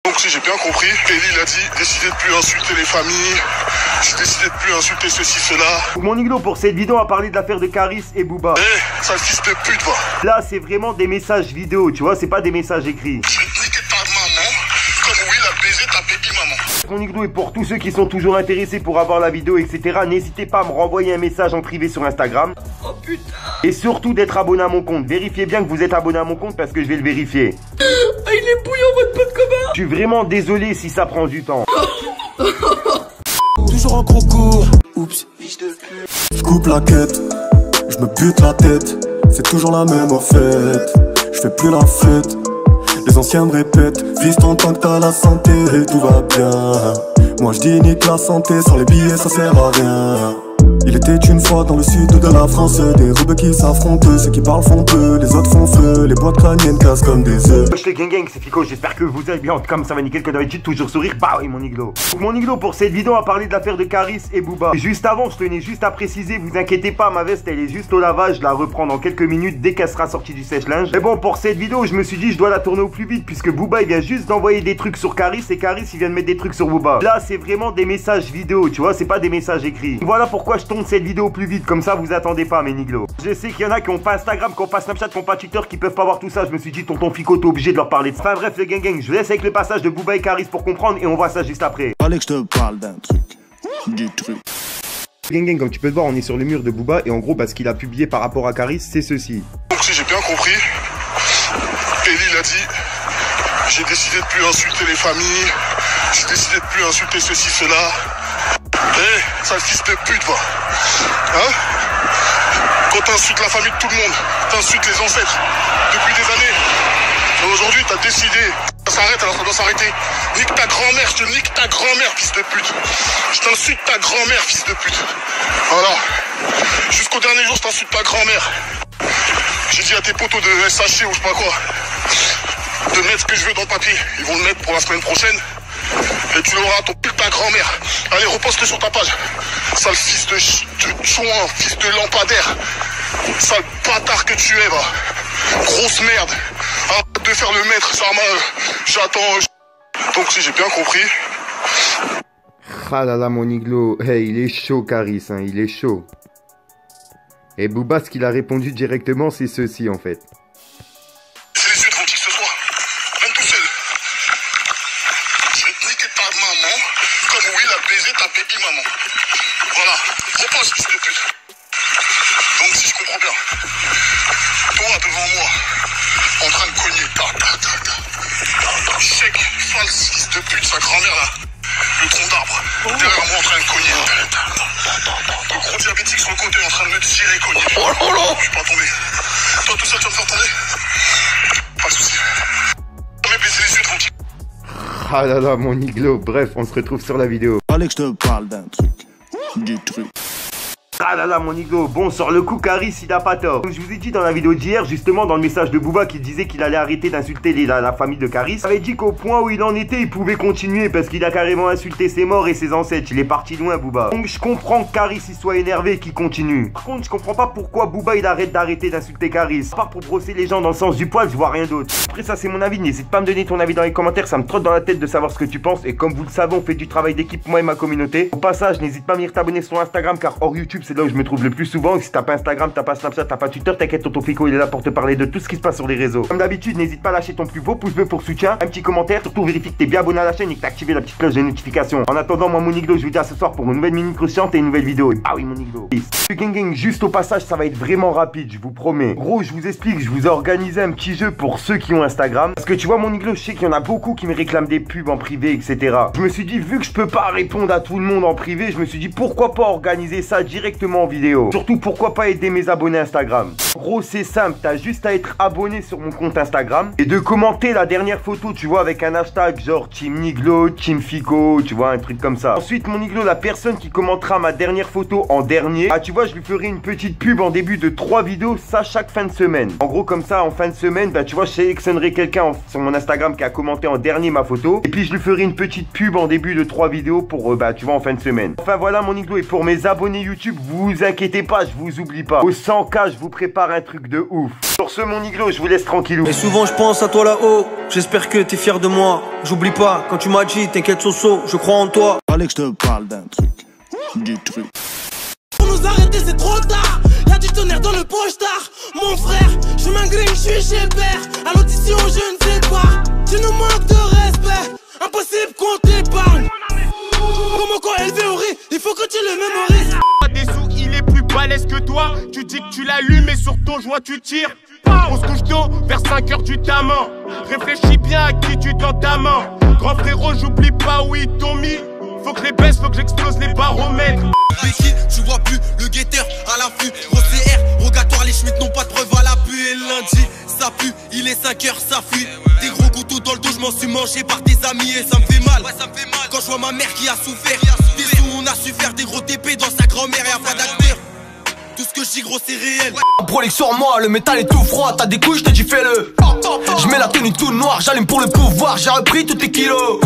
Donc si j'ai bien compris, Eli il a dit décidez de plus insulter les familles, j'ai décidé de plus insulter ceci, cela. Mon Iglo, pour cette vidéo, on va parler de l'affaire de Caris et Booba. Eh, sale fils de pute, va. Là, c'est vraiment des messages vidéo, tu vois, c'est pas des messages écrits. Je vais te niquer ta maman, comme Will a baisé ta baby maman. Mon Iglo, et pour tous ceux qui sont toujours intéressés pour avoir la vidéo, etc., n'hésitez pas à me renvoyer un message en privé sur Instagram. Oh putain. Et surtout d'être abonné à mon compte. Vérifiez bien que vous êtes abonné à mon compte parce que je vais le vérifier. Ah, il est bouillant votre pote commun. Je suis vraiment désolé si ça prend du temps. Toujours en concours. Oups. Je coupe la quête. Je me bute la tête. C'est toujours la même en fait. Je fais plus la fête. Les anciens me répètent. Vise ton temps que t'as la santé et tout va bien. Moi je dis nique la santé. Sans les billets ça sert à rien. Il était une fois dans le sud de la France. Des rebeux qui s'affrontent. Ceux qui parlent font peu, les autres font feu. Les boîtes crâniennes cassent comme des œufs. Wesh les gang, c'est Fico, j'espère que vous allez bien. Comme ça va nickel, que d'habitude, toujours sourire. Bah oui mon Iglo. Donc mon Iglo, pour cette vidéo, on va parler de l'affaire de Caris et Booba. Juste avant, je tenais juste à préciser, vous inquiétez pas, ma veste elle est juste au lavage. Je la reprends dans quelques minutes dès qu'elle sera sortie du sèche-linge. Mais bon, pour cette vidéo, je me suis dit je dois la tourner au plus vite puisque Booba il vient juste d'envoyer des trucs sur Caris et Caris il vient de mettre des trucs sur Booba. Là, c'est vraiment des messages vidéo, tu vois, c'est pas des messages écrits. Voilà pourquoi je tourne cette vidéo au plus vite, comme ça vous attendez pas mes Iglo. Je sais qu'il y en a qui ont pas Instagram, qui ont pas Snapchat, qui ont pas Twitter, qui peuvent pas voir tout ça. Je me suis dit tonton Fico t'es obligé de leur parler. Enfin bref les gang, je vous laisse avec le passage de Booba et Caris pour comprendre et on voit ça juste après. Fallait que je te parle d'un truc. Du truc. Gang, comme tu peux le voir, on est sur le mur de Booba et en gros, ce qu'il a publié par rapport à Caris, c'est ceci. Donc si j'ai bien compris, Eli il a dit j'ai décidé de plus insulter les familles, j'ai décidé de plus insulter ceci, cela. Eh, sale fils de pute, va. Hein? Quand t'insultes la famille de tout le monde, t'insultes les ancêtres depuis des années. Et aujourd'hui, t'as décidé. Ça s'arrête alors ça doit s'arrêter. Nique ta grand-mère, je te nique ta grand-mère, fils de pute. Je t'insulte ta grand-mère, fils de pute. Voilà. Jusqu'au dernier jour, je t'insulte ta grand-mère. J'ai dit à tes potos de SHC ou je sais pas quoi, de mettre ce que je veux dans le papier. Ils vont le mettre pour la semaine prochaine. Et tu l'auras, ton pute ta grand-mère. Allez, reposte-le sur ta page. Sale fils de chouin, fils de lampadaire. Sale bâtard que tu es, va. Grosse merde. Arrête de faire le maître, ça j'attends. Donc si j'ai bien compris. Ah là là mon Iglo, hey, il est chaud Caris, hein, il est chaud. Et Booba, ce qu'il a répondu directement, c'est ceci en fait. C'est les yeux tranquilles ce soir, même tout seul. Je vais te niquer ta maman, comme Will a baisé ta baby maman. Voilà, repose fils de pute. Donc si je comprends bien, toi devant moi, en train de cogner, chèque, false fils de pute, sa grand-mère là, le tronc d'arbre, derrière moi en train de cogner. Le gros diabétique sur le côté en train de me tirer, cogner. Je suis pas tombé. Toi tout seul tu vas me faire tomber? Pas de soucis. Mais baisser les yeux tranquille. Ah là là mon Iglo, bref, on se retrouve sur la vidéo. Fallait que je te parle d'un truc. Du truc. Ah là là mon Iglo, bon sur le coup Caris il a pas tort. Comme je vous ai dit dans la vidéo d'hier, justement dans le message de Booba qui disait qu'il allait arrêter d'insulter la famille de Caris, il avait dit qu'au point où il en était il pouvait continuer parce qu'il a carrément insulté ses morts et ses ancêtres. Il est parti loin Booba. Donc je comprends que Caris il soit énervé et qu'il continue. Par contre je comprends pas pourquoi Booba il arrête d'arrêter d'insulter Caris. À part pour brosser les gens dans le sens du poil, je vois rien d'autre. Après ça c'est mon avis, n'hésite pas à me donner ton avis dans les commentaires, ça me trotte dans la tête de savoir ce que tu penses. Et comme vous le savez on fait du travail d'équipe moi et ma communauté. Au passage n'hésite pas à venir t'abonner sur Instagram car hors YouTube c'est là où je me trouve le plus souvent. Et si t'as pas Instagram, t'as pas Snapchat, t'as pas Twitter, t'inquiète tonton Fico il est là pour te parler de tout ce qui se passe sur les réseaux. Comme d'habitude n'hésite pas à lâcher ton plus beau pouce bleu pour soutien, un petit commentaire, surtout vérifie que t'es bien abonné à la chaîne et que t'as activé la petite cloche de notification. En attendant moi mon Iglo je vous dis à ce soir pour une nouvelle minute croustillante et une nouvelle vidéo. Ah oui mon Iglo. Gang, juste au passage ça va être vraiment rapide je vous promets. Gros je vous explique, je vous ai organisé un petit jeu pour ceux qui ont Instagram. Parce que tu vois mon Iglo je sais qu'il y en a beaucoup qui me réclament des pubs en privé etc. Je me suis dit vu que je peux pas répondre à tout le monde en privé, je me suis dit pourquoi pas organiser ça directement en vidéo. Surtout pourquoi pas aider mes abonnés Instagram. Gros c'est simple, t'as juste à être abonné sur mon compte Instagram et de commenter la dernière photo tu vois avec un hashtag genre Team Iglo, Team Fico, tu vois un truc comme ça. Ensuite mon Iglo, la personne qui commentera ma dernière photo en dernier, ah tu vois je lui ferai une petite pub en début de 3 vidéos, ça chaque fin de semaine. En gros comme ça en fin de semaine, bah tu vois je sélectionnerai quelqu'un sur mon Instagram qui a commenté en dernier ma photo et puis je lui ferai une petite pub en début de 3 vidéos pour bah tu vois en fin de semaine. Enfin voilà mon Iglo, et pour mes abonnés YouTube, Vous inquiétez pas, je vous oublie pas. Au 100K, je vous prépare un truc de ouf. Sur ce, mon Niglo, je vous laisse tranquillou. Et souvent je pense à toi là-haut, j'espère que t'es fier de moi. J'oublie pas, quand tu m'as dit t'inquiète Soso, je crois en toi. Fallait que je te parle d'un truc, du truc. Pour nous arrêter c'est trop tard. Y'a du tonnerre dans le pochetard. Mon frère, je m'ingrime, je suis chez père. À l'audition je ne sais pas. Tu nous manques de respect. Impossible qu'on t'épargne. Comment quand élevé au riz, il faut que tu le mémorises. Des sous, il est plus balèze que toi. Tu dis que tu l'allumes et sur ton joint tu tires. On se couche tôt, vers 5h du tamin. Réfléchis bien à qui tu donnes ta main. Grand frérot, j'oublie pas où ils t'ont mis. Faut que les baisses, faut que j'explose les baromètres. Béki, tu vois plus le guetteur à l'affût. Gros CR, rogatoire, les schmitts n'ont pas de preuve à l'appui. Et lundi, ça pue, il est 5h, ça fuit. Des gros couteaux dans le dos, je m'en suis mangé par des amis et ça me fait mal. Quand je vois ma mère qui a souffert, des sous, on a su faire des gros TP dans sa grand-mère et y'a pas d'acteur. Tout ce que je dis gros c'est réel. Prolique sur moi, le métal est tout froid, t'as des couilles, je te dis fais-le. Je mets la tenue tout noire, j'allume pour le pouvoir, j'ai repris tous tes kilos.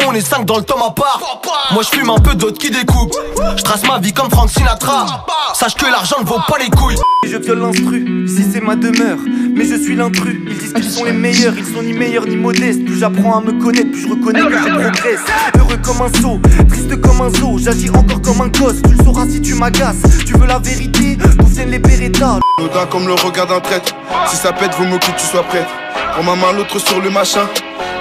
On est 5 dans le tome à part. Moi je fume un peu d'autres qui découpent. Je trace ma vie comme Frank Sinatra. Sache que l'argent ne vaut pas les couilles. Je viole l'instru, ici c'est ma demeure. Mais je suis l'intrus, ils disent qu'ils sont les meilleurs. Ils sont ni meilleurs ni modestes. Plus j'apprends à me connaître, plus je reconnais que je progresse. Heureux comme un sot, triste comme un zoo. J'agis encore comme un gosse, tu le sauras si tu m'agaces. Tu veux la vérité, d'où viennent les Beretta. L'odin comme le regard d'un traître. Si ça pète, vaut mieux que tu sois prête. Prends ma main, l'autre sur le machin.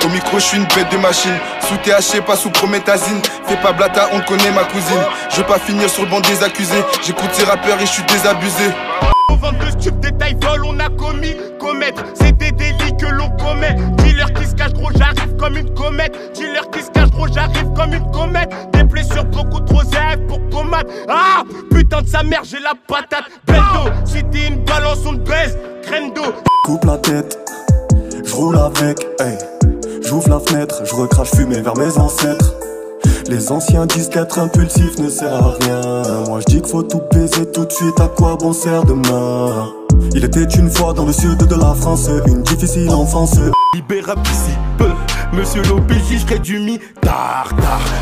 Au micro, je suis une bête de machine. Sous THC, pas sous prométhazine. Fais pas blata, on connaît ma cousine. Je veux pas finir sur le banc des accusés. J'écoute ces rappeurs et je suis désabusé. Au 22 stupes, détail vol, on a commis, commettre. C'est des délits que l'on commet. Dealer qui se cache, gros, j'arrive comme une comète. Dealer qui se cache, gros, j'arrive comme une comète. Des blessures beaucoup trop zèbres pour pommade. Ah, putain de sa mère, j'ai la patate. Beldo, si t'es une balance, on te baise. Crendo. Coupe la tête, je roule avec, hey. J'ouvre la fenêtre, je recrache fumée vers mes ancêtres. Les anciens disent qu'être impulsif ne sert à rien. Moi je dis qu'il faut tout baiser tout de suite, à quoi bon sert demain. Il était une fois dans le sud de la France, une difficile enfance. Libérable d'ici peu, monsieur l'OPJ, je du mi-tard.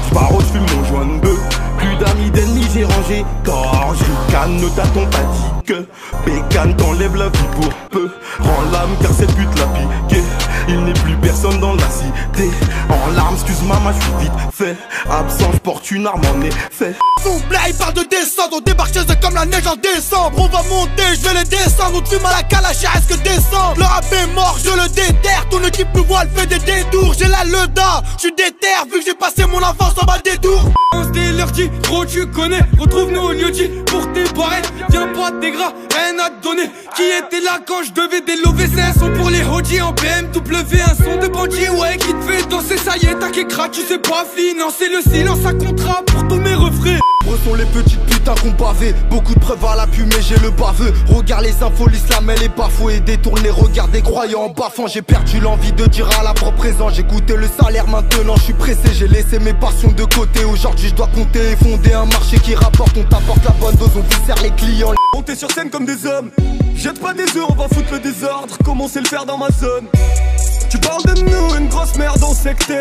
J'barre, je fume mon joint de bœuf. Plus d'amis, d'ennemis, j'ai rangé tort. J'ai une canne, t'attends pas dit que Bécane t'enlève la vie pour peu. Rends l'âme car cette pute l'a piqué. Il n'est plus personne dans la cité. En larmes, excuse maman, je suis vite fait. Absent, je porte une arme en effet. Souple, il parle de descendre, on débarque chez eux comme la neige en décembre. On va monter, je vais les descendre, on te fume à la calache, est-ce que descendre. Le rap est mort, je le déterre, ton équipe me voit, elle fait des détours. J'ai la leda, je suis déter, vu que j'ai passé mon enfance en bas des tours. On se leur dit, gros tu connais, retrouve-nous au lieu dit pour tes barrettes. Viens pas tes gras, rien à te donner. Qui était là quand je devais délover, c'est un son pour les hodis en BMW, un son de bandit, ouais, qui te fait danser, ça y est, t'as qu'écrat, tu sais pas financer le silence à contrat pour tous mes refrains. Sont les petites putains qu'on bavait. Beaucoup de preuves à l'appui mais j'ai le baveux. Regarde les infos, l'islam elle est bafouée. Détourne les regards des croyants en baffant. J'ai perdu l'envie de dire à la propre présent. J'ai goûté le salaire maintenant, je suis pressé. J'ai laissé mes passions de côté. Aujourd'hui je dois compter et fonder un marché qui rapporte. On t'apporte la bonne dose, on dessert les clients. Monter sur scène comme des hommes. Jette pas des œufs, on va foutre le désordre. Comme on sait le faire dans ma zone. Tu parles de nous, une grosse merde en secté.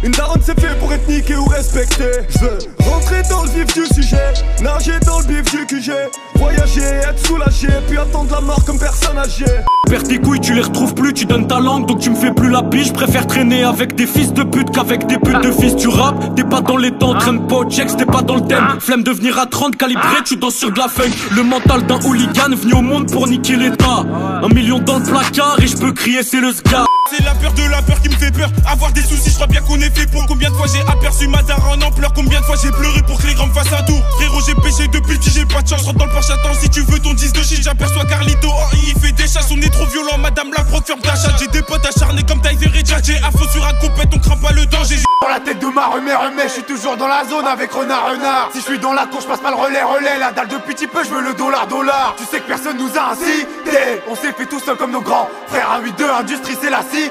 Une daronne c'est fait pour être niqué ou respecté. Je veux rentrer dans le vif du sujet, nager dans le bif du QG, voyager, être soulagé, puis attendre la mort comme personne âgée. Perds tes couilles, tu les retrouves plus, tu donnes ta langue, donc tu me fais plus la biche. Je préfère traîner avec des fils de pute qu'avec des putes de fils. Tu rappes, t'es pas dans les temps, traîne pas au checks, t'es pas dans le thème. Flemme de venir à 30 calibré, tu danses sur de la funk. Le mental d'un hooligan venu au monde pour niquer l'état. 1 million dans le placard et je peux crier c'est le scar. C'est la peur de la peur qui me fait peur. Avoir des soucis, je crois bien qu'on est fait pour. Combien de fois j'ai aperçu ma daronne en pleurs. Combien de fois j'ai pleuré pour que les grands me fassent un tour. Frérot j'ai péché depuis petit, j'ai pas de chance. Je rentre dans le Porsche, attends si tu veux ton 10 de shit. J'aperçois Carlito, oh il fait des chasses. On est trop violent, madame la proc ferme ta chatte. J'ai des potes acharnés comme Tyver et Jack. J'ai à fond sur un compète, on craint pas le danger. Dans la tête de ma remets, je suis toujours dans la zone avec renard. Si je suis dans la cour, je passe pas le relais. La dalle de petit peu, je veux le dollar. Tu sais que personne nous a incité. On s'est fait tout seul comme nos grands frères. Un 8-2, industrie c'est la cité.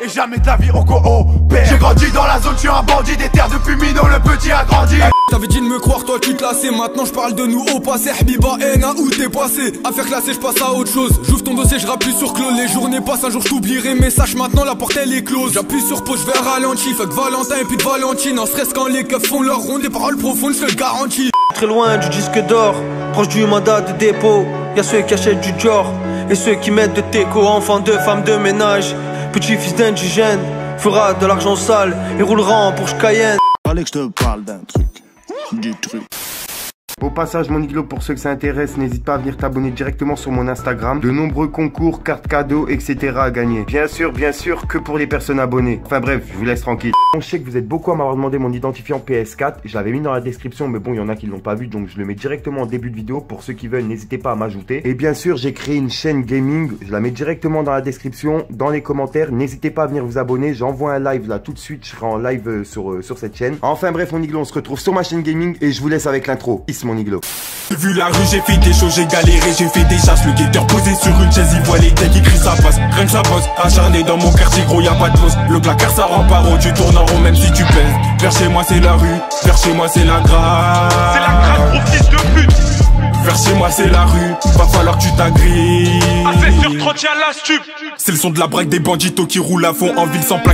Et jamais de la vie on coopère. J'ai grandi dans la zone, je suis un bandit. Des terres depuis minot, le petit a grandi. T'avais dit de me croire, toi tu te lassais. Maintenant je parle de nous au passé. Habiba, Ena, où t'es passé? Affaire classée, je passe à autre chose. J'ouvre ton dossier, je rappuie sur clos. Les journées passent, un jour je t'oublierai. Mais sache maintenant, la porte elle est close. J'appuie sur pause, je vais ralenti. Fuck Valentin et puis de Valentine. En stress quand les keufs font leur ronde. Des paroles profondes, je te le garantis. Très loin du disque d'or, proche du mandat de dépôt. Y'a ceux qui achètent du Dior et ceux qui mettent de Teco. Enfants de femmes de ménage, petit-fils d'indigène, fera de l'argent sale et roulera en Porsche Cayenne. Fallait que je te parle d'un truc, du truc. Au passage, mon iglo, pour ceux que ça intéresse, n'hésite pas à venir t'abonner directement sur mon Instagram. De nombreux concours, cartes cadeaux, etc. à gagner. Bien sûr, que pour les personnes abonnées. Enfin bref, je vous laisse tranquille. Je sais que vous êtes beaucoup à m'avoir demandé mon identifiant PS4. Je l'avais mis dans la description, mais bon, il y en a qui l'ont pas vu, donc je le mets directement en début de vidéo. Pour ceux qui veulent, n'hésitez pas à m'ajouter. Et bien sûr, j'ai créé une chaîne gaming. Je la mets directement dans la description, dans les commentaires. N'hésitez pas à venir vous abonner. J'envoie un live là tout de suite. Je serai en live sur cette chaîne. Enfin bref, mon iglo, on se retrouve sur ma chaîne gaming et je vous laisse avec l'intro. Peace, mon iglo. J'ai vu la rue, j'ai fait des choses, j'ai galéré, j'ai fait des chasses. Le guetteur posé sur une chaise, il voit les têtes qui crient ça passe. Rien que ça bosse, acharné dans mon quartier, gros y'a pas de pause. Le placard ça rend pas rond, tu tournes en rond même si tu pèses. Vers chez moi c'est la rue, vers chez moi c'est la grâce. C'est la grâce, gros fils de pute. Vers chez moi c'est la rue, va falloir que tu t'agrippes. À 16 sur 30 y'a la stup. C'est le son de la braque des banditos qui roulent à fond en ville sans plaque.